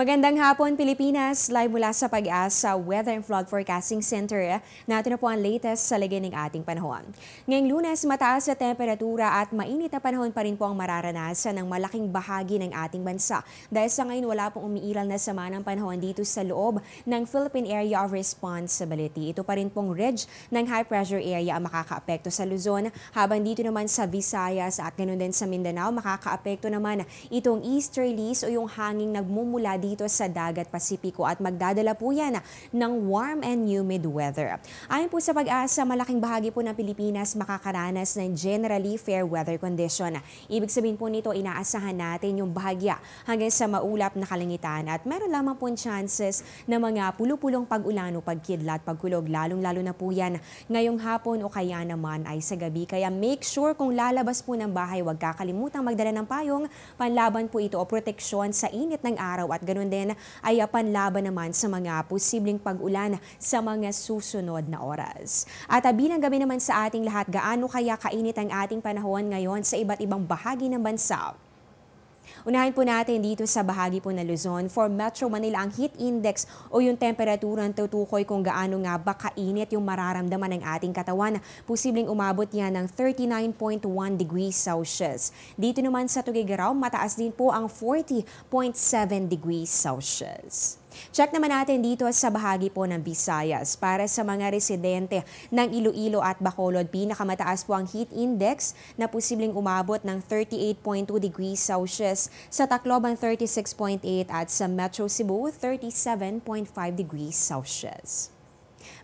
Magandang hapon, Pilipinas! Live mula sa Pag-asa Weather and Flood Forecasting Center. Natin na po ang latest sa lagay ng ating panahon. Ngayong Lunes, mataas sa temperatura at mainit na panahon pa rin po ang mararanasan ng malaking bahagi ng ating bansa. Dahil sa ngayon, wala pong umiiral na sama ng panahon dito sa loob ng Philippine Area of Responsibility. Ito pa rin pong ridge ng high pressure area ang makakaapekto sa Luzon, habang dito naman sa Visayas at ganoon din sa Mindanao, makakaapekto naman itong easterlies o yung hanging nagmumula dito sa dagat Pasipiko at magdadala po yan ng warm and humid weather. Ayon po sa Pag-asa, malaking bahagi po ng Pilipinas makakaranas ng generally fair weather condition. Ibig sabihin po nito, inaasahan natin yung bahagya hanggang sa maulap na kalangitan at meron lamang po chances na mga pulupulong pag-ulan o pagkidlat, pagkulog, lalong-lalo na po yan ngayong hapon o kaya naman ay sa gabi. Kaya make sure kung lalabas po ng bahay, huwag kakalimutang magdala ng payong, panlaban po ito o proteksyon sa init ng araw at ganun din ay panlaban naman sa mga posibleng pag-ulan sa mga susunod na oras. At bilang gabi naman sa ating lahat, gaano kaya kainit ang ating panahon ngayon sa iba't ibang bahagi ng bansa? Unahin po natin dito sa bahagi po ng Luzon. For Metro Manila, ang heat index o yung temperatura ang tutukoy kung gaano nga ba kainit yung mararamdaman ng ating katawan. Posibleng umabot yan ng 39.1 degrees Celsius. Dito naman sa Tuguegarao, mataas din po ang 40.7 degrees Celsius. Check naman natin dito sa bahagi po ng Visayas. Para sa mga residente ng Iloilo at Bacolod, pinakamataas po ang heat index na posibleng umabot ng 38.2 degrees Celsius. Sa Tacloban, 36.8 at sa Metro Cebu, 37.5 degrees Celsius.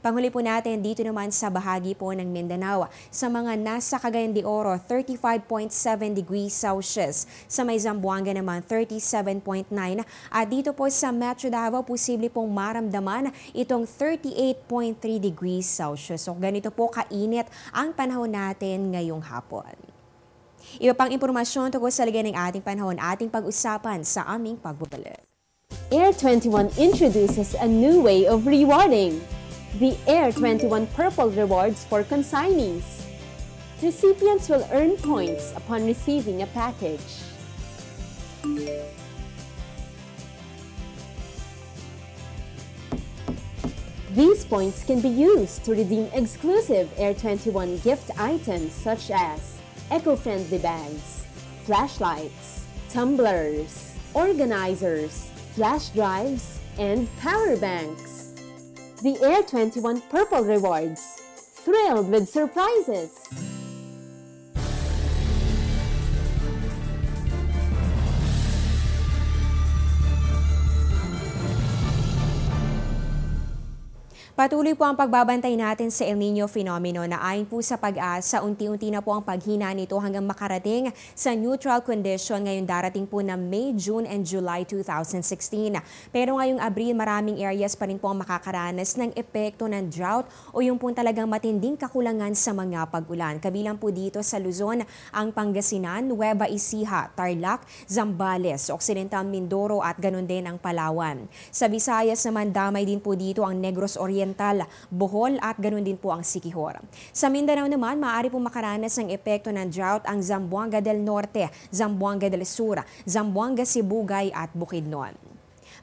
Panghuli po natin dito naman sa bahagi po ng Mindanao. Sa mga nasa Cagayan de Oro, 35.7 degrees Celsius. Sa may Zamboanga naman, 37.9. At dito po sa Metro Davao, posible pong maramdaman itong 38.3 degrees Celsius. So ganito po kainit ang panahon natin ngayong hapon. Iba pang impormasyon tungkol sa lagay ng ating panahon, ating pag-usapan sa aming pagbabalik. Air 21 introduces a new way of rewarding. The Air 21 Purple Rewards for consignees. Recipients will earn points upon receiving a package. These points can be used to redeem exclusive Air 21 gift items such as eco-friendly bags, flashlights, tumblers, organizers, flash drives, and power banks. The Air 21 Purple Rewards. Thrilled with surprises! Patuloy po ang pagbabantay natin sa El Niño phenomenon na ayon po sa Pag-asa, unti-unti na po ang paghina nito hanggang makarating sa neutral condition ngayong darating po na May, June and July 2016. Pero ngayong Abril, maraming areas pa rin po ang makakaranas ng epekto ng drought o yung po talagang matinding kakulangan sa mga pag-ulan. Kabilang po dito sa Luzon, ang Pangasinan, Nueva Ecija, Tarlac, Zambales, Occidental Mindoro at ganun din ang Palawan. Sa Visayas naman, damay din po dito ang Negros Oriental, Bohol at ganoon din po ang Siquijor. Sa Mindanao naman, maaari po makaranas ng epekto ng drought ang Zamboanga del Norte, Zamboanga del Sur, Zamboanga Sibugay at Bukidnon.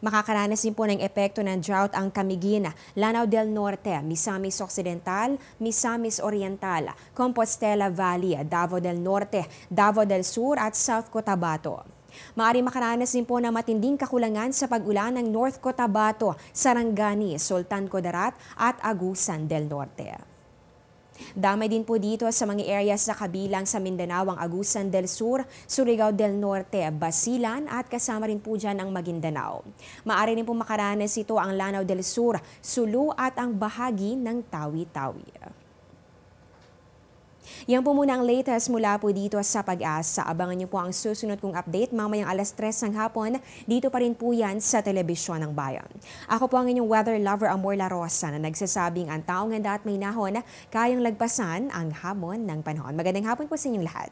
Makakaranas din po ng epekto ng drought ang Camiguin, Lanao del Norte, Misamis Occidental, Misamis Oriental, Compostela Valley, Davao del Norte, Davao del Sur at South Cotabato. Maaari makaranas din po ng matinding kakulangan sa pag-ulan ng North Cotabato, Sarangani, Sultan Kudarat at Agusan del Norte. Damay din po dito sa mga areas na kabilang sa Mindanao ang Agusan del Sur, Surigao del Norte, Basilan at kasama rin po dyan ang Maguindanao. Maaari din po makaranas ito ang Lanao del Sur, Sulu at ang bahagi ng Tawi-Tawi. Yan po muna ang latest mula po dito sa Pag-asa. Abangan niyo po ang susunod kong update mamayang alas 3 ng hapon. Dito pa rin po yan sa Telebisyon ng Bayan. Ako po ang inyong weather lover Amor La Rosa na nagsasabing ang taong handa at may nahon kayang lagpasan ang hamon ng panahon. Magandang hapon po sa inyong lahat.